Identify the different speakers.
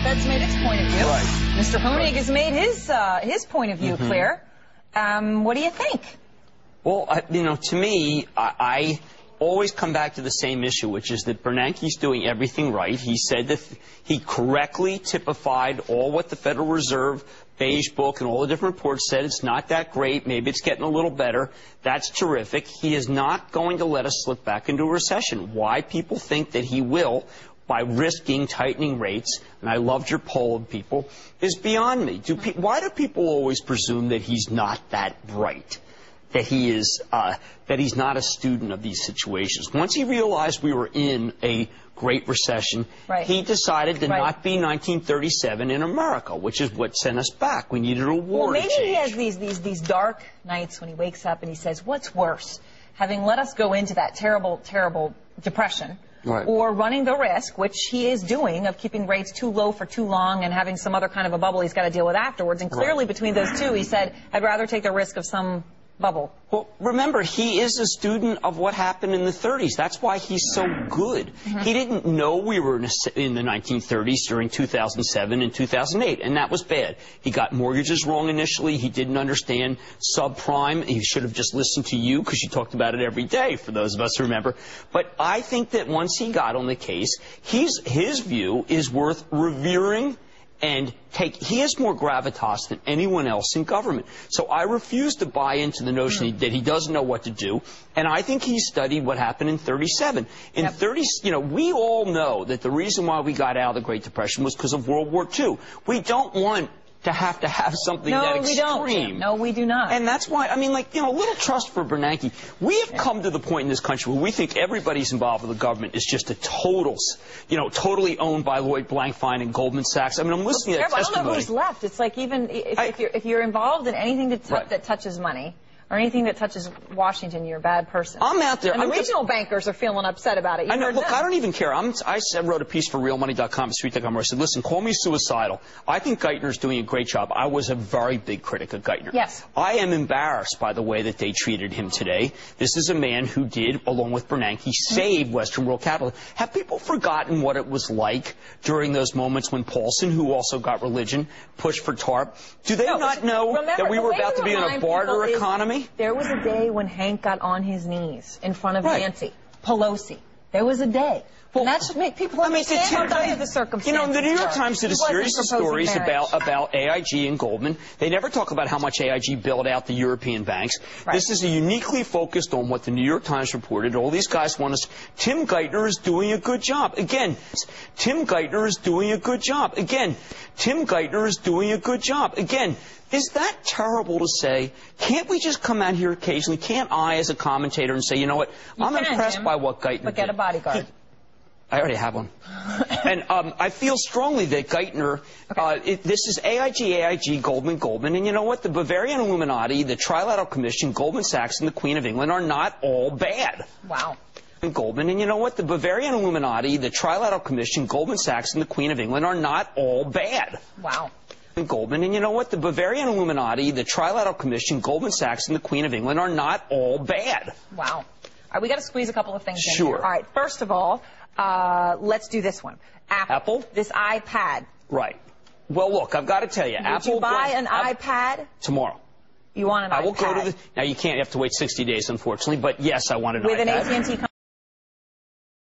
Speaker 1: Fed's made its point of view.
Speaker 2: Right.
Speaker 1: Mr. Honig has made his point of view clear. What do you think?
Speaker 2: Well, to me, I always come back to the same issue, which is that Bernanke's doing everything right. He said that he correctly typified all what the Federal Reserve beige book and all the different reports said. It's not that great. Maybe it's getting a little better. That's terrific. He is not going to let us slip back into a recession. Why people think that he will by risking tightening rates, and I loved your poll of people, is beyond me. Why do people always presume that he's not that bright? That he is, that he's not a student of these situations. Once he realized we were in a Great Recession, he decided to not be 1937 in America, which is what sent us back. We needed a war to change.
Speaker 1: Maybe he has these dark nights when he wakes up and he says, what's worse, having let us go into that terrible, terrible depression, or running the risk, which he is doing, of keeping rates too low for too long and having some other kind of a bubble he's got to deal with afterwards. And clearly between those two, he said, I'd rather take the risk of some bubble.
Speaker 2: Well, remember, he is a student of what happened in the 30s. That's why he's so good. He didn't know we were in the 1930s during 2007 and 2008, and that was bad. He got mortgages wrong initially. He didn't understand subprime. He should have just listened to you because you talked about it every day, for those of us who remember. But I think that once he got on the case, his view is worth revering and he has more gravitas than anyone else in government. So I refuse to buy into the notion that he doesn't know what to do. And I think he studied what happened in 37. In 30, we all know that the reason why we got out of the Great Depression was because of World War II. We don't want to have something that extreme.
Speaker 1: No, we don't. No, we do not.
Speaker 2: And that's why, a little trust for Bernanke. We have come to the point in this country where we think everybody's involved with the government is just a totally owned by Lloyd Blankfein and Goldman Sachs. I'm listening to that testimony.
Speaker 1: I don't know who's left. It's like even if you're involved in anything that touches money, or anything that touches Washington, you're a bad person.
Speaker 2: I'm out there.
Speaker 1: And the regional bankers are feeling upset about it.
Speaker 2: I know. Look, I don't even care. I wrote a piece for realmoney.com, street.com, where I said, listen, call me suicidal. I think Geithner's doing a great job. I was a very big critic of Geithner.
Speaker 1: Yes.
Speaker 2: I am embarrassed by the way that they treated him today. This is a man who did, along with Bernanke, save Western world capital. Have people forgotten what it was like during those moments when Paulson, who also got religion, pushed for TARP? Do they not know that we were about to be in a barter economy?
Speaker 1: There was a day when Hank got on his knees in front of Nancy Pelosi. There was a day. Well, and that should make people understand how dire the circumstances
Speaker 2: the New York Times did a series of stories about AIG and Goldman. They never talk about how much AIG bailed out the European banks. This is uniquely focused on what the New York Times reported. All these guys want us. Tim Geithner is doing a good job. Again, Tim Geithner is doing a good job. Again, Tim Geithner is doing a good job. Again, is that terrible to say? Can't we just come out here occasionally? Can't I, as a commentator, and say, you know what, I'm impressed by what Geithner did.
Speaker 1: But get a bodyguard.
Speaker 2: I already have one. And I feel strongly that Geithner, this is AIG, Goldman, and you know what? The Bavarian Illuminati, the Trilateral Commission, Goldman Sachs, and the Queen of England are not all bad.
Speaker 1: Wow.
Speaker 2: Goldman, and you know what? The Bavarian Illuminati, the Trilateral Commission, Goldman Sachs, and the Queen of England are not all bad.
Speaker 1: Wow.
Speaker 2: Goldman, and you know what? The Bavarian Illuminati, the Trilateral Commission, Goldman Sachs, and the Queen of England are not all bad.
Speaker 1: Wow. All right, we got to squeeze a couple of things in
Speaker 2: here.
Speaker 1: All right, first of all, let's do this one. Apple? This iPad.
Speaker 2: Right. Well, look, I've got to tell you,
Speaker 1: Would you buy an iPad?
Speaker 2: Tomorrow.
Speaker 1: You want an iPad?
Speaker 2: I will go to now, you can't have to wait 60 days, unfortunately, but yes, I want an iPad.
Speaker 1: With an AT&T